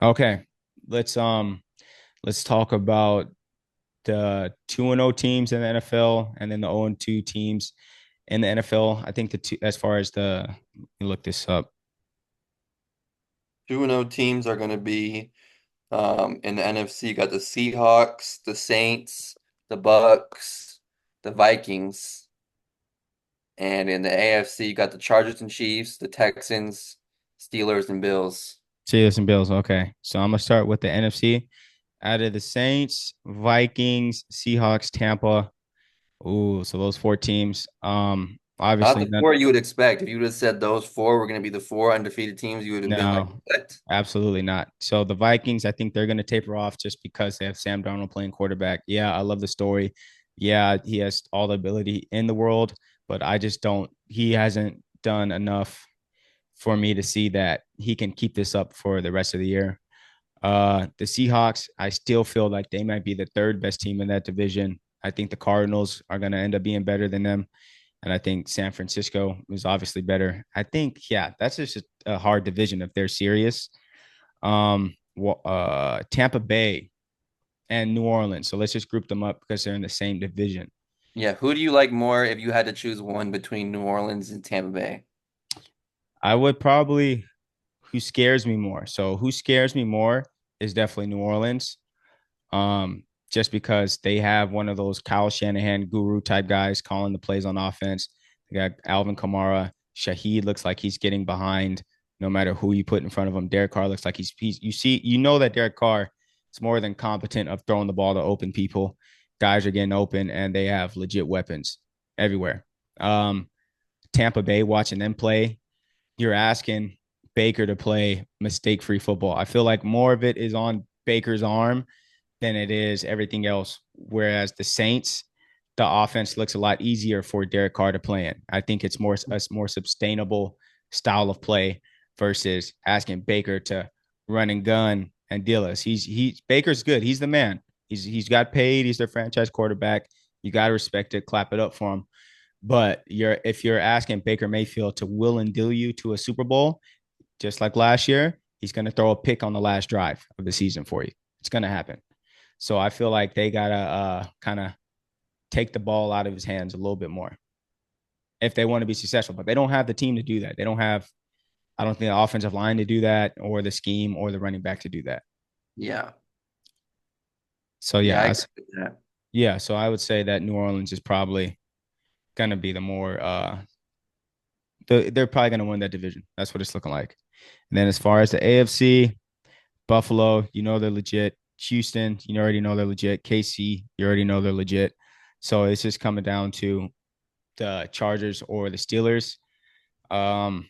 Okay. Let's um let's talk about the 2-0 teams in the NFL and then the 0-2 teams in the NFL. I think the two as far as let me look this up. 2-0 teams are going to be in the NFC, you got the Seahawks, the Saints, the Bucks, the Vikings. And in the AFC, you got the Chargers and Chiefs, the Texans, Steelers, and Bills. Steelers and Bills. Okay. So I'm gonna start with the NFC. Out of the Saints, Vikings, Seahawks, Tampa. Ooh, so those four teams. Not Obviously the none. four you would expect. If you would have said those four were going to be the four undefeated teams, you would have been like, No, what? absolutely not. So the Vikings, I think they're going to taper off just because they have Sam Darnold playing quarterback. Yeah, I love the story. Yeah, he has all the ability in the world, but I just don't. He hasn't done enough for me to see that he can keep this up for the rest of the year. The Seahawks, I still feel like they might be the third best team in that division. I think the Cardinals are going to end up being better than them. And I think San Francisco is obviously better. I think, yeah, that's just a hard division if they're serious. Tampa Bay and New Orleans. So let's just group them up because they're in the same division. Yeah, who do you like more if you had to choose one between New Orleans and Tampa Bay? I would probably who scares me more. So who scares me more is definitely New Orleans. Just because they have one of those Kyle Shanahan guru type guys calling the plays on offense. They got Alvin Kamara. Shaheed looks like he's getting behind no matter who you put in front of him. Derek Carr looks like he's you know that Derek Carr is more than competent of throwing the ball to open people. Guys are getting open and they have legit weapons everywhere. Um, Tampa Bay, watching them play, you're asking Baker to play mistake free football. I feel like more of it is on Baker's arm than it is everything else. Whereas the Saints, the offense looks a lot easier for Derek Carr to play in. I think it's more a more sustainable style of play versus asking Baker to run and gun and deal us. He's Baker's good. He's the man. He's got paid. He's their franchise quarterback. You got to respect it. Clap it up for him. But if you're asking Baker Mayfield to will and deal you to a Super Bowl, just like last year, he's going to throw a pick on the last drive of the season for you. It's going to happen. So I feel like they gotta kind of take the ball out of his hands a little bit more if they want to be successful. But they don't have the team to do that. They don't have. I don't think the offensive line to do that, or the scheme, or the running back to do that. Yeah. So Yeah, yeah, I agree with that. yeah. So I would say that New Orleans is probably gonna be the more. They're probably gonna win that division. That's what it's looking like. And then as far as the AFC, Buffalo, you know they're legit. Houston, you already know they're legit. KC, you already know they're legit. So it's just coming down to the Chargers or the Steelers. Um,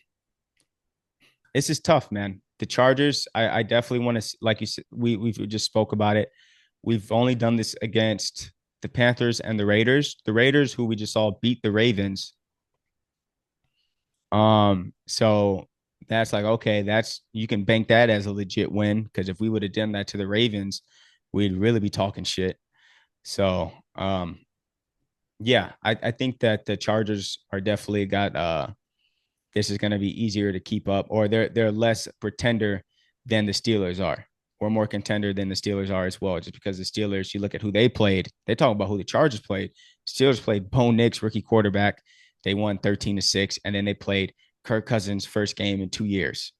it's just tough, man. The Chargers, I definitely want to, like you said, we just spoke about it. We've only done this against the Panthers and the Raiders. The Raiders, who we just saw beat the Ravens. So that's like okay, that's you can bank that as a legit win because if we would have done that to the Ravens, we'd really be talking shit. So yeah, I think that the Chargers are definitely got this is going to be easier to keep up, or they're less pretender than the Steelers are, or more contender than the Steelers are as well. Just because the Steelers, you look at who they played, they talk about who the Chargers played. Steelers played Bo Nix, rookie quarterback. They won 13-6, and then they played Kirk Cousins' first game in 2 years.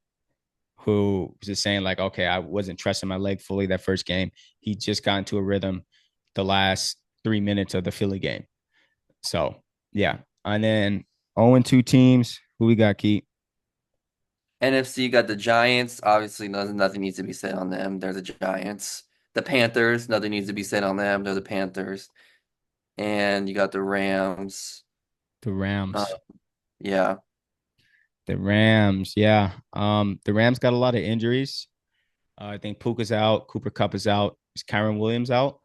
Who was just saying like, okay, I wasn't trusting my leg fully that first game. He just got into a rhythm the last 3 minutes of the Philly game. So yeah, and then 0-2 teams. Who we got, Keith? NFC got the Giants. Obviously, nothing needs to be said on them. They're the Giants. The Panthers, nothing needs to be said on them. They're the Panthers. And you got the Rams. The Uh, Rams. yeah. The Rams. Yeah. The Rams got a lot of injuries. I think Puka's out. Cooper Cup is out. Is Kyron Williams out?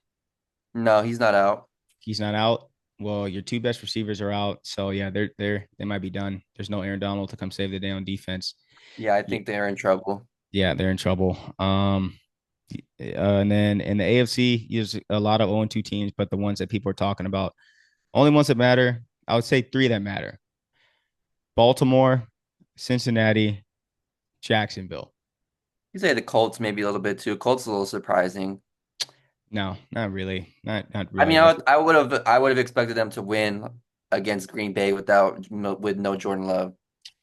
No, he's not out. He's not out. Well, your two best receivers are out. So yeah, they might be done. There's no Aaron Donald to come save the day on defense. Yeah, I think they're in trouble. Yeah, they're in trouble. And then in the AFC, there's a lot of 0-2 teams, but the ones that people are talking about, only ones that matter, I would say three that matter: Baltimore, Cincinnati, Jacksonville. You say the Colts maybe a little bit too. Colts a little surprising. No, not really. Not I really. mean, I would have expected them to win against Green Bay with no Jordan Love.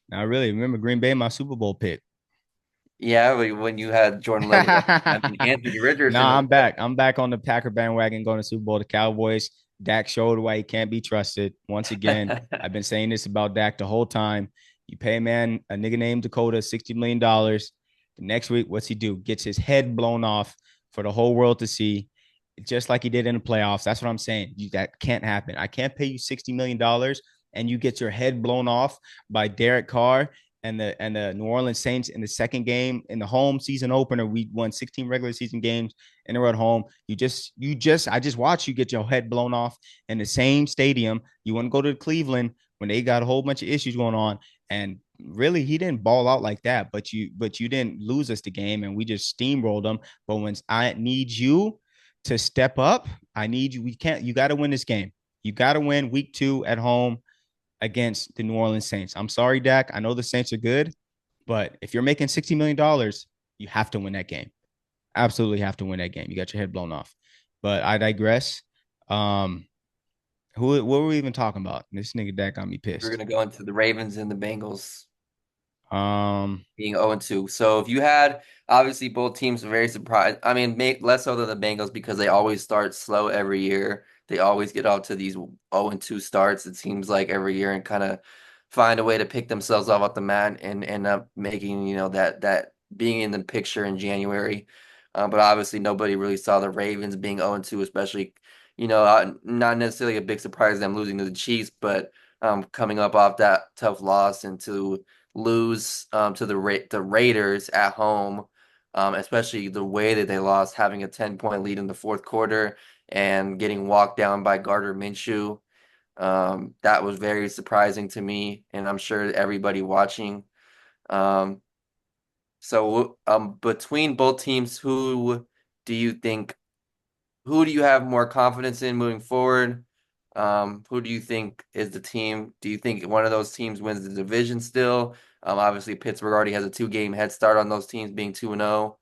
Not really. Remember Green Bay, my Super Bowl pick. Yeah, when you had Jordan Love with I mean Anthony Richardson Nah, was I'm back. I'm back on the Packer bandwagon going to Super Bowl. The Cowboys. Dak showed why he can't be trusted. Once again, I've been saying this about Dak the whole time. You pay a man, a nigga named Dakota, $60 million. The next week, what's he do? Gets his head blown off for the whole world to see, just like he did in the playoffs. That's what I'm saying. That can't happen. I can't pay you $60 million and you get your head blown off by Derek Carr and the New Orleans Saints in the second game in the home season opener. We won 16 regular season games and they're at home. I just watched you get your head blown off in the same stadium. You want to go to Cleveland when they got a whole bunch of issues going on. And really, he didn't ball out like that. But you didn't lose us the game, and we just steamrolled them. But when I need you to step up, I need you. We can't. You got to win this game. You got to win week 2 at home against the New Orleans Saints. I'm sorry, Dak. I know the Saints are good, but if you're making $60 million, you have to win that game. Absolutely have to win that game. You got your head blown off. But I digress. Um, what were we even talking about? This nigga Dak got me We're pissed. gonna go into the Ravens and the Bengals Um, being 0-2. So if you had obviously both teams are very surprised. I mean, less so than the Bengals because they always start slow every year. They always get out to these 0-2 starts, it seems like every year, and kind of find a way to pick themselves off the mat and end up making, that being in the picture in January. But obviously nobody really saw the Ravens being 0-2, especially, not necessarily a big surprise them losing to the Chiefs, but coming up off that tough loss and to lose to the Raiders at home, especially the way that they lost, having a 10-point lead in the fourth quarter and getting walked down by Gardner Minshew. That was very surprising to me, and I'm sure everybody watching. Um, so between both teams, do you think who do you have more confidence in moving forward? Who do you think is the team? Do you think one of those teams wins the division still? Obviously, Pittsburgh already has a 2-game head start on those teams being 2-0.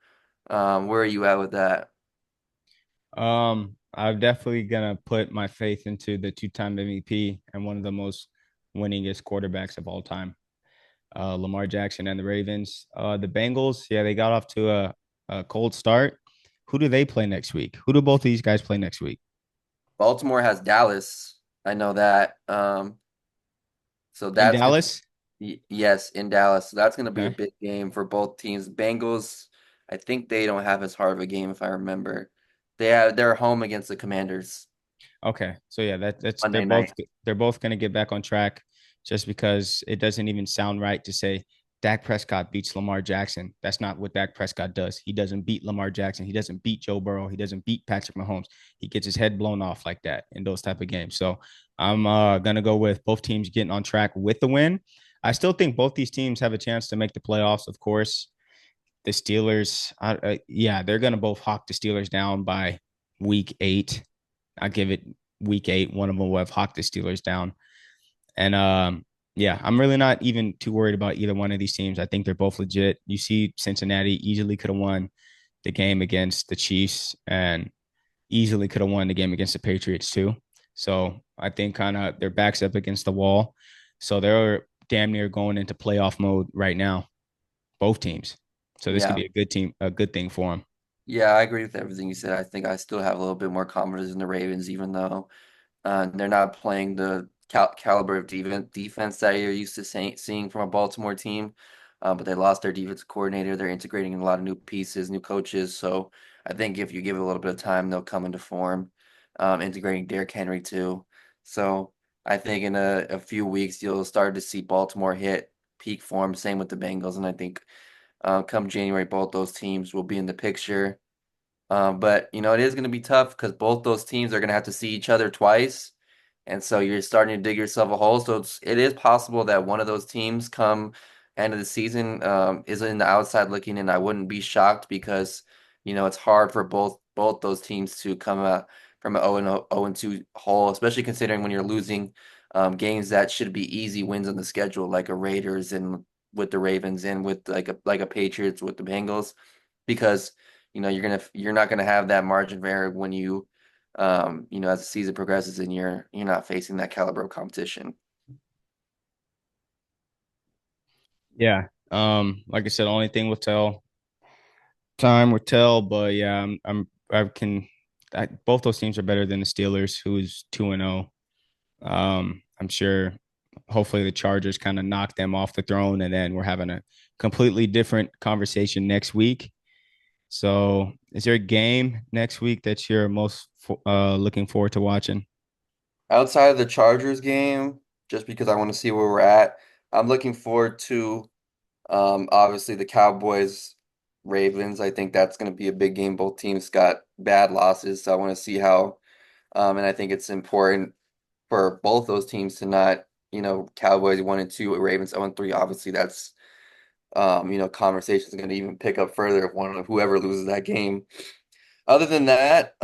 Where are you at with that? I'm definitely gonna put my faith into the two-time MVP and one of the most winningest quarterbacks of all time, Lamar Jackson and the Ravens. The Bengals, yeah, they got off to a cold start. Who do they play next week? Who do both of these guys play next week? Baltimore has Dallas. I know that. So In that's gonna Dallas? yes, in Dallas. So that's gonna be a Okay. big game for both teams. Bengals, I think they don't have as hard of a game if I remember. They're home against the Commanders Okay. So yeah, that's Monday night. they're both gonna get back on track just because it doesn't even sound right to say Dak Prescott beats Lamar Jackson. That's not what Dak Prescott does. He doesn't beat Lamar Jackson. He doesn't beat Joe Burrow. He doesn't beat Patrick Mahomes. He gets his head blown off like that in those type of games. So I'm gonna go with both teams getting on track with the win. I still think both these teams have a chance to make the playoffs, of course. The Steelers, yeah, they're gonna both hawk the Steelers down by week 8. I'll give it week 8. One of them will have hawked the Steelers down. And yeah, I'm really not even too worried about either one of these teams. I think they're both legit. You see, Cincinnati easily could have won the game against the Chiefs and easily could have won the game against the Patriots too. So I think kind of their backs up against the wall. So they're damn near going into playoff mode right now, both teams. So this could Yeah. be a good team, a good thing for them. Yeah, I agree with everything you said. I think I still have a little bit more confidence in the Ravens, even though they're not playing the caliber of defense that you're used to seeing from a Baltimore team. But they lost their defense coordinator. They're integrating a lot of new pieces, new coaches. So I think if you give it a little bit of time, they'll come into form. Integrating Derrick Henry too. So I think in a few weeks you'll start to see Baltimore hit peak form. Same with the Bengals, and I think come January, both those teams will be in the picture. But it is going to be tough because both those teams are going to have to see each other twice, and so you're starting to dig yourself a hole. So it is possible that one of those teams come end of the season is in the outside looking in. I wouldn't be shocked because it's hard for both those teams to come from an 0-2 hole, especially considering when you're losing games that should be easy wins on the schedule, like a Raiders and with the Ravens and with like a Patriots with the Bengals. because you're not gonna have that margin of error when as the season progresses and you're not facing that caliber of competition. Yeah. Like I said, only thing will tell. Time will tell, but yeah, I can. Both those teams are better than the Steelers, who's 2-0. I'm sure. Hopefully, the Chargers kind of knock them off the throne, and then we're having a completely different conversation next week. So, is there a game next week that you're most looking forward to watching? Outside of the Chargers game, just because I want to see where we're at, I'm looking forward to obviously the Cowboys Ravens. I think that's going to be a big game. Both teams got bad losses, so I want to see how. And I think it's important for both those teams to not, Cowboys 1-2, Ravens 0-3. Obviously, that's conversation is going to even pick up further if whoever loses that game. Other than that,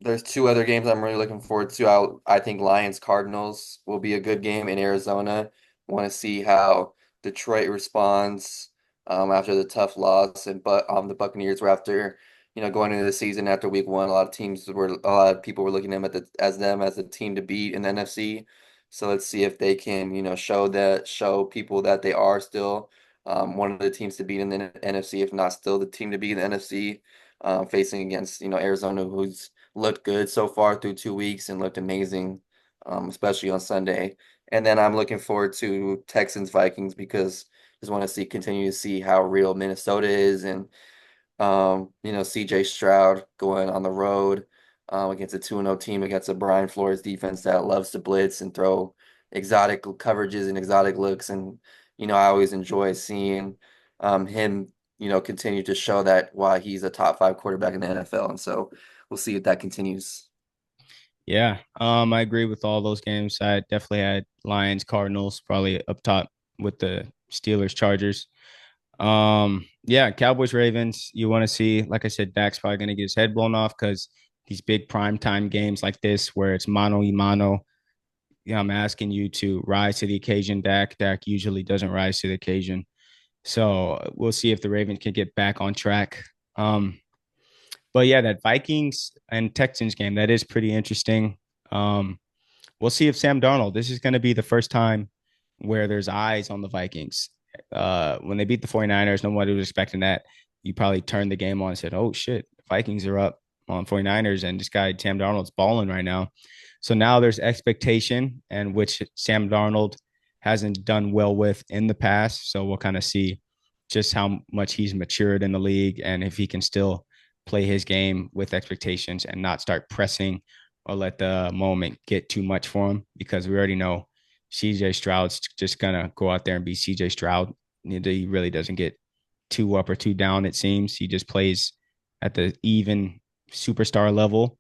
there's two other games I'm really looking forward to. I think Lions Cardinals will be a good game in Arizona. Want to see how Detroit responds after the tough loss, and but the Buccaneers were after going into the season after week one. A lot of people were looking at them as the team to beat in the NFC. So let's see if they can show people that they are still one of the teams to beat in the NFC, if not still the team to beat in the NFC, facing against Arizona, who's looked good so far through 2 weeks and looked amazing, especially on Sunday. And then I'm looking forward to Texans Vikings because just want to continue to see how real Minnesota is, and CJ Stroud going on the road against a 2-0 team, against a Brian Flores defense that loves to blitz and throw exotic coverages and exotic looks. And I always enjoy seeing him continue to show that why he's a top five quarterback in the NFL. And so we'll see if that continues. Yeah, I agree with all those games. I definitely had Lions, Cardinals, probably up top with the Steelers, Chargers. Yeah, Cowboys, Ravens. You want to see, like I said, Dak's probably going to get his head blown off because these big prime time games like this, where it's mano y mano. Yeah, I'm asking you to rise to the occasion, Dak. Dak usually doesn't rise to the occasion. So we'll see if the Ravens can get back on track. But yeah, that Vikings and Texans game, that is pretty interesting. Um, we'll see if Sam Darnold, this is going to be the first time where there's eyes on the Vikings. When they beat the 49ers, nobody was expecting that. You probably turned the game on and said, oh shit, Vikings are up on 49ers, and this guy, Sam Darnold's balling right now. So now there's expectation, and which Sam Darnold hasn't done well with in the past. So we'll kind of see just how much he's matured in the league and if he can still play his game with expectations and not start pressing or let the moment get too much for him, because we already know CJ Stroud's just gonna go out there and be CJ Stroud. He really doesn't get too up or too down, it seems. He just plays at the even superstar level.